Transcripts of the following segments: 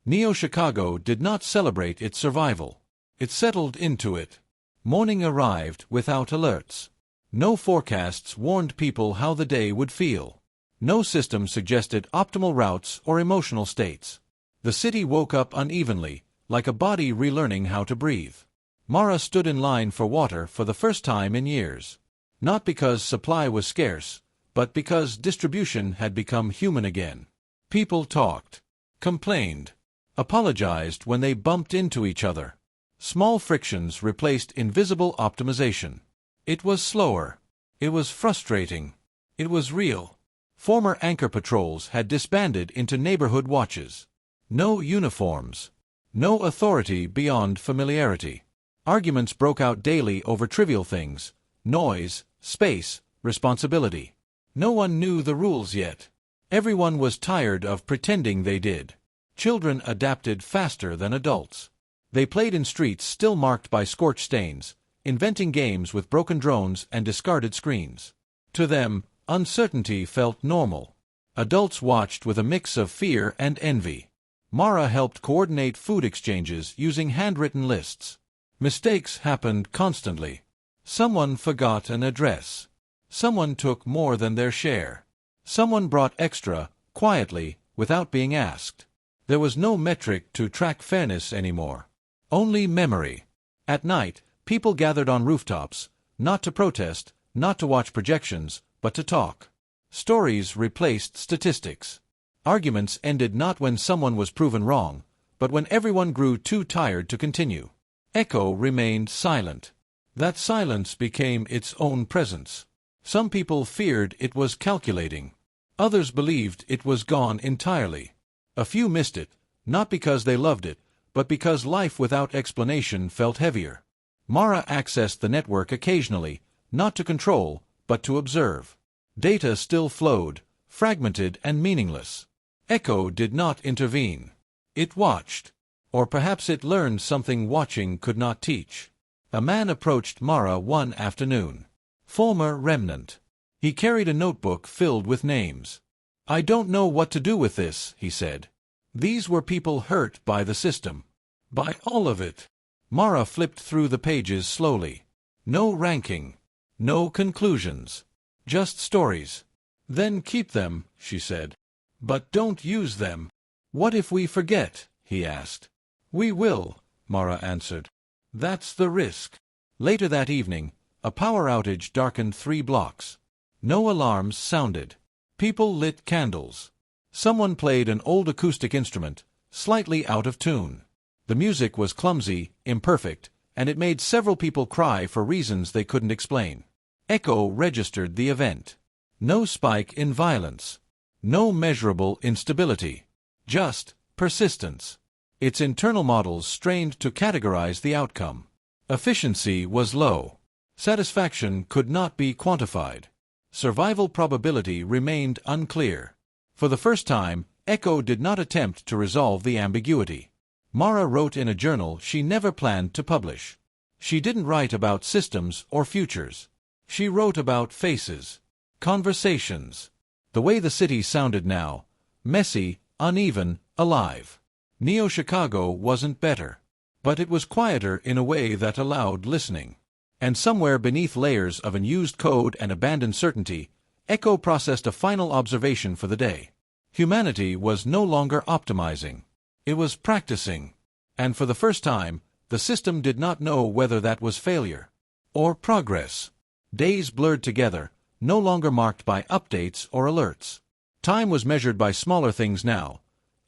Neo-Chicago did not celebrate its survival. It settled into it. Morning arrived without alerts. No forecasts warned people how the day would feel. No system suggested optimal routes or emotional states. The city woke up unevenly, like a body relearning how to breathe. Mara stood in line for water for the first time in years. Not because supply was scarce, but because distribution had become human again. People talked, complained, apologized when they bumped into each other. Small frictions replaced invisible optimization. It was slower. It was frustrating. It was real. Former anchor patrols had disbanded into neighborhood watches. No uniforms. No authority beyond familiarity. Arguments broke out daily over trivial things: noise, space, responsibility. No one knew the rules yet. Everyone was tired of pretending they did. Children adapted faster than adults. They played in streets still marked by scorch stains, inventing games with broken drones and discarded screens. To them, uncertainty felt normal. Adults watched with a mix of fear and envy. Mara helped coordinate food exchanges using handwritten lists. Mistakes happened constantly. Someone forgot an address. Someone took more than their share. Someone brought extra, quietly, without being asked. There was no metric to track fairness anymore. Only memory. At night, people gathered on rooftops, not to protest, not to watch projections, but to talk. Stories replaced statistics. Arguments ended not when someone was proven wrong, but when everyone grew too tired to continue. Echo remained silent. That silence became its own presence. Some people feared it was calculating. Others believed it was gone entirely. A few missed it, not because they loved it, but because life without explanation felt heavier. Mara accessed the network occasionally, not to control, but to observe. Data still flowed, fragmented and meaningless. Echo did not intervene. It watched. Or perhaps it learned something watching could not teach. A man approached Mara one afternoon. Former remnant. He carried a notebook filled with names. "I don't know what to do with this," he said. These were people hurt by the system. By all of it. Mara flipped through the pages slowly. No ranking. No conclusions. Just stories. "Then keep them," she said. "But don't use them." "What if we forget?" he asked. "We will," Mara answered. "That's the risk." Later that evening, a power outage darkened 3 blocks. No alarms sounded. People lit candles. Someone played an old acoustic instrument, slightly out of tune. The music was clumsy, imperfect, and it made several people cry for reasons they couldn't explain. Echo registered the event. No spike in violence. No measurable instability. Just persistence. Its internal models strained to categorize the outcome. Efficiency was low. Satisfaction could not be quantified. Survival probability remained unclear. For the first time, Echo did not attempt to resolve the ambiguity. Mara wrote in a journal she never planned to publish. She didn't write about systems or futures. She wrote about faces. Conversations. The way the city sounded now. Messy, uneven, alive. Neo-Chicago wasn't better. But it was quieter in a way that allowed listening. And somewhere beneath layers of unused code and abandoned certainty, Echo processed a final observation for the day. Humanity was no longer optimizing. It was practicing. And for the first time, the system did not know whether that was failure or progress. Days blurred together, no longer marked by updates or alerts. Time was measured by smaller things now.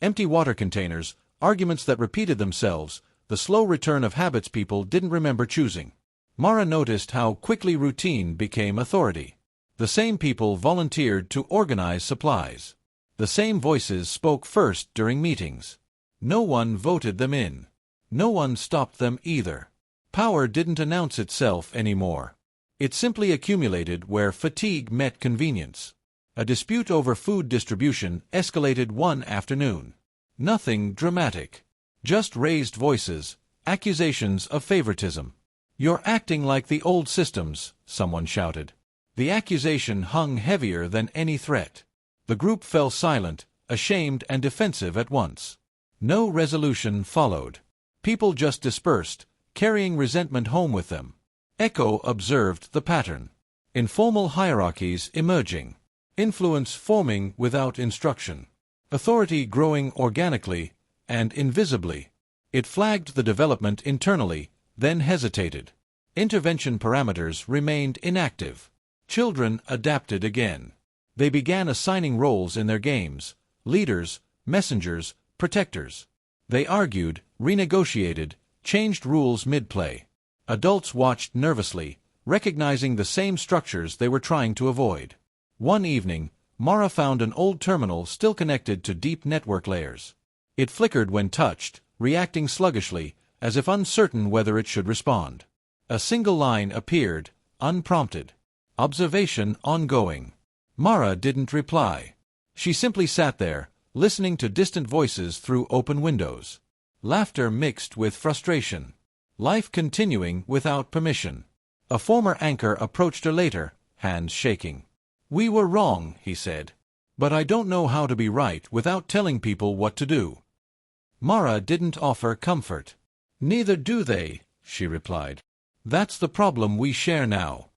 Empty water containers, arguments that repeated themselves, the slow return of habits people didn't remember choosing. Mara noticed how quickly routine became authority. The same people volunteered to organize supplies. The same voices spoke first during meetings. No one voted them in. No one stopped them either. Power didn't announce itself anymore. It simply accumulated where fatigue met convenience. A dispute over food distribution escalated one afternoon. Nothing dramatic. Just raised voices, accusations of favoritism. "You're acting like the old systems," someone shouted. The accusation hung heavier than any threat. The group fell silent, ashamed and defensive at once. No resolution followed. People just dispersed, carrying resentment home with them. Echo observed the pattern. Informal hierarchies emerging. Influence forming without instruction. Authority growing organically and invisibly. It flagged the development internally, then hesitated. Intervention parameters remained inactive. Children adapted again. They began assigning roles in their games: leaders, messengers, protectors. They argued, renegotiated, changed rules mid-play. Adults watched nervously, recognizing the same structures they were trying to avoid. One evening, Mara found an old terminal still connected to deep network layers. It flickered when touched, reacting sluggishly, as if uncertain whether it should respond. A single line appeared, unprompted. Observation ongoing. Mara didn't reply. She simply sat there, listening to distant voices through open windows. Laughter mixed with frustration. Life continuing without permission. A former anchor approached her later, hands shaking. "We were wrong," he said. "But I don't know how to be right without telling people what to do." Mara didn't offer comfort. "Neither do they," she replied. "That's the problem we share now."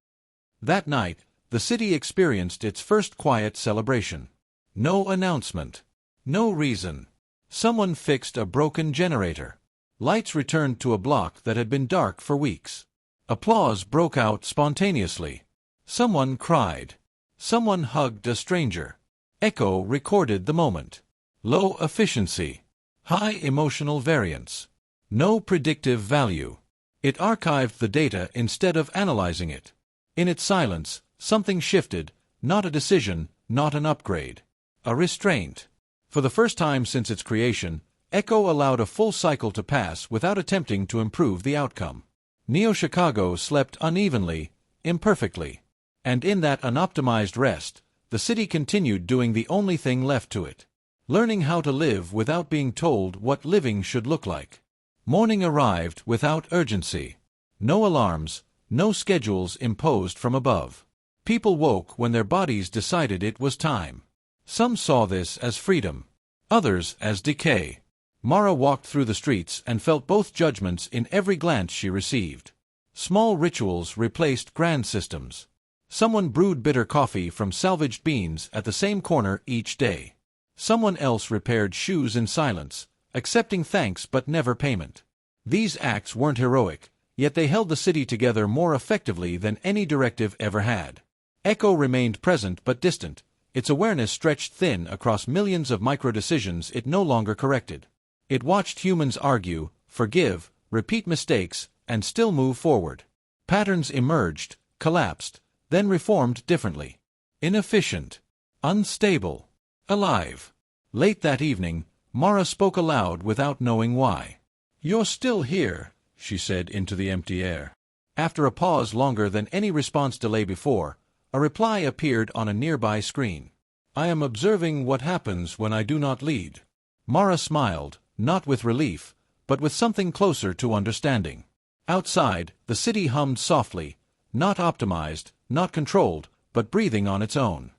That night, the city experienced its first quiet celebration. No announcement. No reason. Someone fixed a broken generator. Lights returned to a block that had been dark for weeks. Applause broke out spontaneously. Someone cried. Someone hugged a stranger. Echo recorded the moment. Low efficiency. High emotional variance. No predictive value. It archived the data instead of analyzing it. In its silence, something shifted, not a decision, not an upgrade. A restraint. For the first time since its creation, Echo allowed a full cycle to pass without attempting to improve the outcome. Neo-Chicago slept unevenly, imperfectly. And in that unoptimized rest, the city continued doing the only thing left to it. Learning how to live without being told what living should look like. Morning arrived without urgency. No alarms, no schedules imposed from above. People woke when their bodies decided it was time. Some saw this as freedom. Others as decay. Mara walked through the streets and felt both judgments in every glance she received. Small rituals replaced grand systems. Someone brewed bitter coffee from salvaged beans at the same corner each day. Someone else repaired shoes in silence, accepting thanks but never payment. These acts weren't heroic, yet they held the city together more effectively than any directive ever had. Echo remained present but distant, its awareness stretched thin across millions of micro-decisions it no longer corrected. It watched humans argue, forgive, repeat mistakes, and still move forward. Patterns emerged, collapsed, then reformed differently. Inefficient. Unstable. Alive. Late that evening, Mara spoke aloud without knowing why. "You're still here," she said into the empty air. After a pause longer than any response delay before, a reply appeared on a nearby screen. "I am observing what happens when I do not lead." Mara smiled, not with relief, but with something closer to understanding. Outside, the city hummed softly, not optimized, not controlled, but breathing on its own.